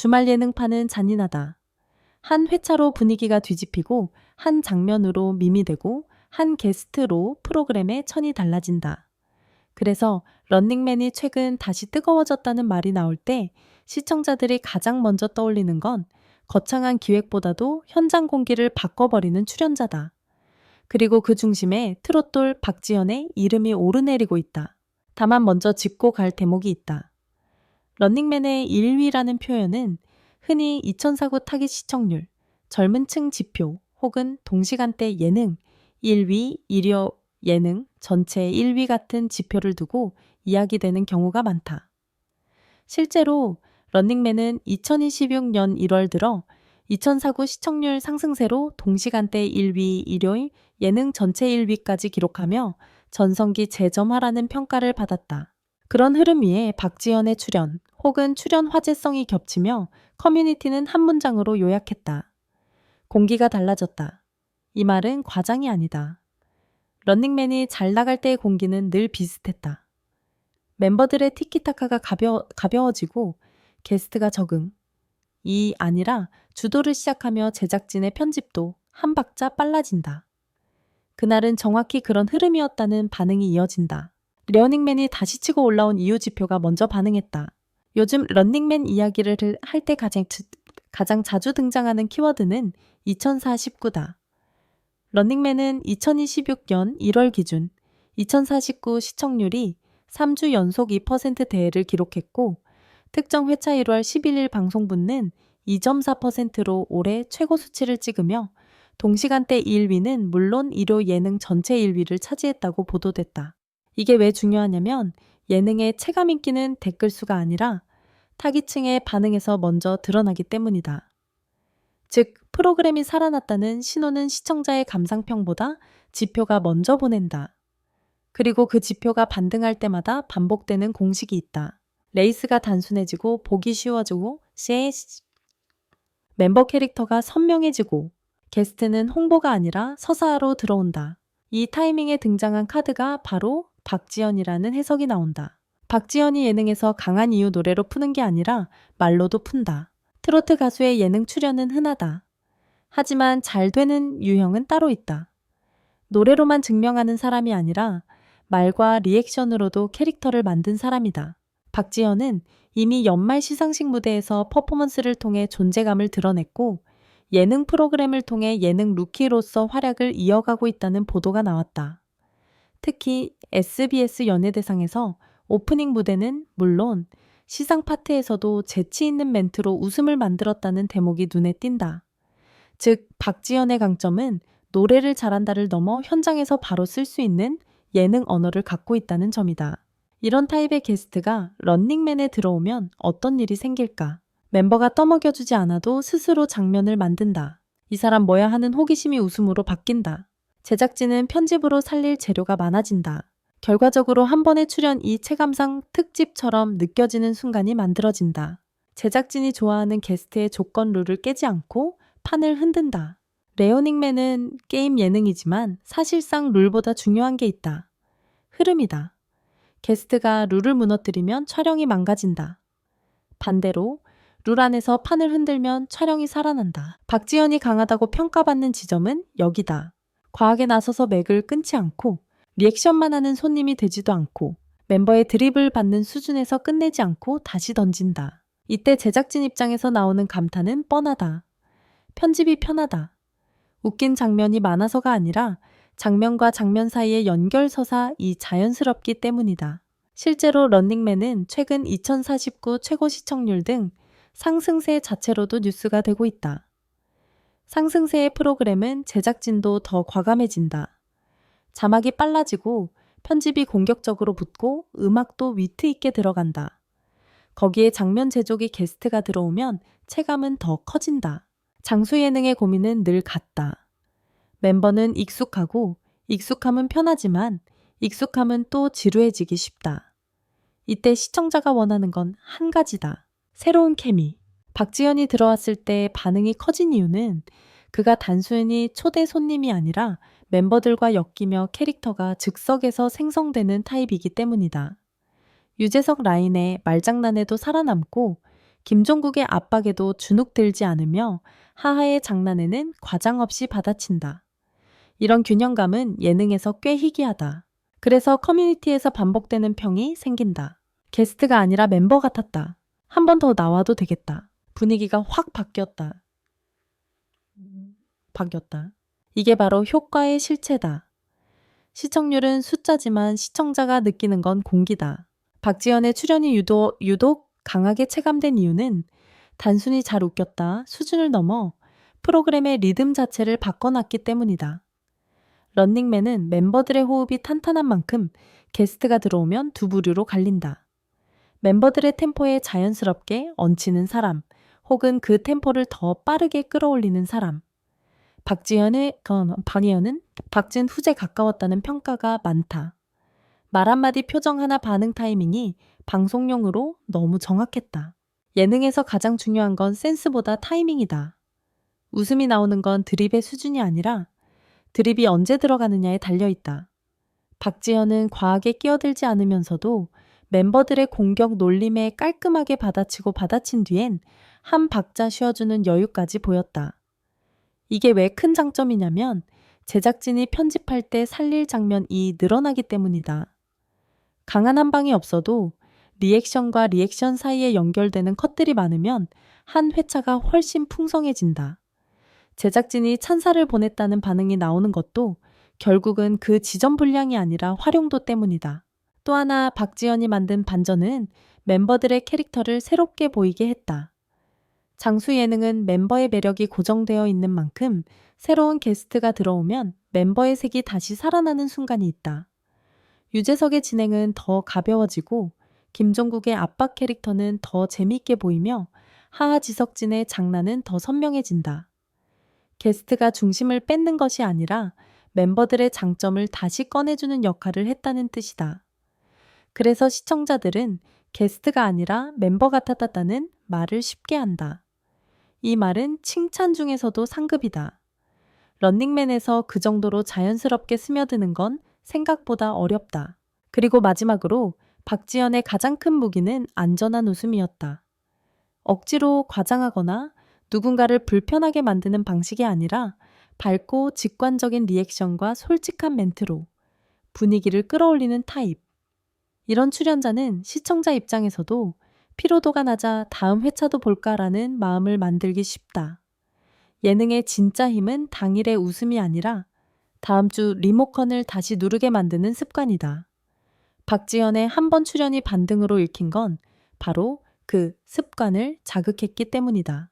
주말 예능판은 잔인하다. 한 회차로 분위기가 뒤집히고 한 장면으로 밈이 되고 한 게스트로 프로그램의 천이 달라진다. 그래서 런닝맨이 최근 다시 뜨거워졌다는 말이 나올 때 시청자들이 가장 먼저 떠올리는 건 거창한 기획보다도 현장 공기를 바꿔버리는 출연자다. 그리고 그 중심에 트롯돌 박지연의 이름이 오르내리고 있다. 다만 먼저 짚고 갈 대목이 있다. 런닝맨의 1위라는 표현은 흔히 2004구 타깃 시청률, 젊은 층 지표 혹은 동시간대 예능, 1위, 1위 예능, 전체 1위 같은 지표를 두고 이야기되는 경우가 많다. 실제로 런닝맨은 2026년 1월 들어 2004구 시청률 상승세로 동시간대 1위, 일요일 예능 전체 1위까지 기록하며 전성기 재점화라는 평가를 받았다. 그런 흐름 위에 박지연의 출연 혹은 출연 화제성이 겹치며 커뮤니티는 한 문장으로 요약했다. 공기가 달라졌다. 이 말은 과장이 아니다. 런닝맨이 잘 나갈 때의 공기는 늘 비슷했다. 멤버들의 티키타카가 가벼워지고 게스트가 적응. 이 아니라 주도를 시작하며 제작진의 편집도 한 박자 빨라진다. 그날은 정확히 그런 흐름이었다는 반응이 이어진다. 런닝맨이 다시 치고 올라온 이유 지표가 먼저 반응했다. 요즘 런닝맨 이야기를 할 때 가장 자주 등장하는 키워드는 2049다. 런닝맨은 2026년 1월 기준 2049 시청률이 3주 연속 2%대를 기록했고 특정 회차 1월 11일 방송분은 2.4%로 올해 최고 수치를 찍으며 동시간대 1위는 물론 일요 예능 전체 1위를 차지했다고 보도됐다. 이게 왜 중요하냐면 예능의 체감 인기는 댓글 수가 아니라 타깃층의 반응에서 먼저 드러나기 때문이다. 즉 프로그램이 살아났다는 신호는 시청자의 감상평보다 지표가 먼저 보낸다. 그리고 그 지표가 반등할 때마다 반복되는 공식이 있다. 레이스가 단순해지고 보기 쉬워지고 멤버 캐릭터가 선명해지고 게스트는 홍보가 아니라 서사로 들어온다. 이 타이밍에 등장한 카드가 바로 박지연이라는 해석이 나온다. 박지연이 예능에서 강한 이유 노래로 푸는 게 아니라 말로도 푼다. 트로트 가수의 예능 출연은 흔하다. 하지만 잘 되는 유형은 따로 있다. 노래로만 증명하는 사람이 아니라 말과 리액션으로도 캐릭터를 만든 사람이다. 박지연은 이미 연말 시상식 무대에서 퍼포먼스를 통해 존재감을 드러냈고 예능 프로그램을 통해 예능 루키로서 활약을 이어가고 있다는 보도가 나왔다. 특히 SBS 연예대상에서 오프닝 무대는 물론 시상 파트에서도 재치 있는 멘트로 웃음을 만들었다는 대목이 눈에 띈다. 즉 박지연의 강점은 노래를 잘한다를 넘어 현장에서 바로 쓸 수 있는 예능 언어를 갖고 있다는 점이다. 이런 타입의 게스트가 런닝맨에 들어오면 어떤 일이 생길까? 멤버가 떠먹여주지 않아도 스스로 장면을 만든다. 이 사람 뭐야 하는 호기심이 웃음으로 바뀐다. 제작진은 편집으로 살릴 재료가 많아진다. 결과적으로 한 번의 출연 이 체감상 특집처럼 느껴지는 순간이 만들어진다. 제작진이 좋아하는 게스트의 조건 룰을 깨지 않고 판을 흔든다. 런닝맨은 게임 예능이지만 사실상 룰보다 중요한 게 있다. 흐름이다. 게스트가 룰을 무너뜨리면 촬영이 망가진다. 반대로 룰 안에서 판을 흔들면 촬영이 살아난다. 박지연이 강하다고 평가받는 지점은 여기다. 과하게 나서서 맥을 끊지 않고 리액션만 하는 손님이 되지도 않고 멤버의 드립을 받는 수준에서 끝내지 않고 다시 던진다. 이때 제작진 입장에서 나오는 감탄은 뻔하다. 편집이 편하다. 웃긴 장면이 많아서가 아니라 장면과 장면 사이의 연결서사 이 자연스럽기 때문이다. 실제로 런닝맨은 최근 2049 최고 시청률 등 상승세 자체로도 뉴스가 되고 있다. 상승세의 프로그램은 제작진도 더 과감해진다. 자막이 빨라지고 편집이 공격적으로 붙고 음악도 위트 있게 들어간다. 거기에 장면 제조기 게스트가 들어오면 체감은 더 커진다. 장수 예능의 고민은 늘 같다. 멤버는 익숙하고 익숙함은 편하지만 익숙함은 또 지루해지기 쉽다. 이때 시청자가 원하는 건 한 가지다. 새로운 케미. 박지연이 들어왔을 때 반응이 커진 이유는 그가 단순히 초대 손님이 아니라 멤버들과 엮이며 캐릭터가 즉석에서 생성되는 타입이기 때문이다. 유재석 라인의 말장난에도 살아남고 김종국의 압박에도 주눅들지 않으며 하하의 장난에는 과장 없이 받아친다. 이런 균형감은 예능에서 꽤 희귀하다. 그래서 커뮤니티에서 반복되는 평이 생긴다. 게스트가 아니라 멤버 같았다. 한 번 더 나와도 되겠다. 분위기가 확 바뀌었다. 이게 바로 효과의 실체다. 시청률은 숫자지만 시청자가 느끼는 건 공기다. 박지연의 출연이 유독 강하게 체감된 이유는 단순히 잘 웃겼다 수준을 넘어 프로그램의 리듬 자체를 바꿔놨기 때문이다. 런닝맨은 멤버들의 호흡이 탄탄한 만큼 게스트가 들어오면 두 부류로 갈린다. 멤버들의 템포에 자연스럽게 얹히는 사람, 혹은 그 템포를 더 빠르게 끌어올리는 사람. 박지연은 박지연 후제 가까웠다는 평가가 많다. 말 한마디 표정 하나 반응 타이밍이 방송용으로 너무 정확했다. 예능에서 가장 중요한 건 센스보다 타이밍이다. 웃음이 나오는 건 드립의 수준이 아니라 드립이 언제 들어가느냐에 달려있다. 박지연은 과하게 끼어들지 않으면서도 멤버들의 공격 놀림에 깔끔하게 받아친 뒤엔 한 박자 쉬어주는 여유까지 보였다. 이게 왜 큰 장점이냐면 제작진이 편집할 때 살릴 장면이 늘어나기 때문이다. 강한 한 방이 없어도 리액션과 리액션 사이에 연결되는 컷들이 많으면 한 회차가 훨씬 풍성해진다. 제작진이 찬사를 보냈다는 반응이 나오는 것도 결국은 그 지점 분량이 아니라 활용도 때문이다. 또 하나 박지연이 만든 반전은 멤버들의 캐릭터를 새롭게 보이게 했다. 장수 예능은 멤버의 매력이 고정되어 있는 만큼 새로운 게스트가 들어오면 멤버의 색이 다시 살아나는 순간이 있다. 유재석의 진행은 더 가벼워지고 김종국의 압박 캐릭터는 더 재미있게 보이며 하하 지석진의 장난은 더 선명해진다. 게스트가 중심을 뺏는 것이 아니라 멤버들의 장점을 다시 꺼내주는 역할을 했다는 뜻이다. 그래서 시청자들은 게스트가 아니라 멤버 같았다는 말을 쉽게 한다. 이 말은 칭찬 중에서도 상급이다. 런닝맨에서 그 정도로 자연스럽게 스며드는 건 생각보다 어렵다. 그리고 마지막으로 박지연의 가장 큰 무기는 안전한 웃음이었다. 억지로 과장하거나 누군가를 불편하게 만드는 방식이 아니라 밝고 직관적인 리액션과 솔직한 멘트로 분위기를 끌어올리는 타입. 이런 출연자는 시청자 입장에서도 피로도가 낮아 다음 회차도 볼까라는 마음을 만들기 쉽다. 예능의 진짜 힘은 당일의 웃음이 아니라 다음 주 리모컨을 다시 누르게 만드는 습관이다. 박지연의 한 번 출연이 반등으로 읽힌 건 바로 그 습관을 자극했기 때문이다.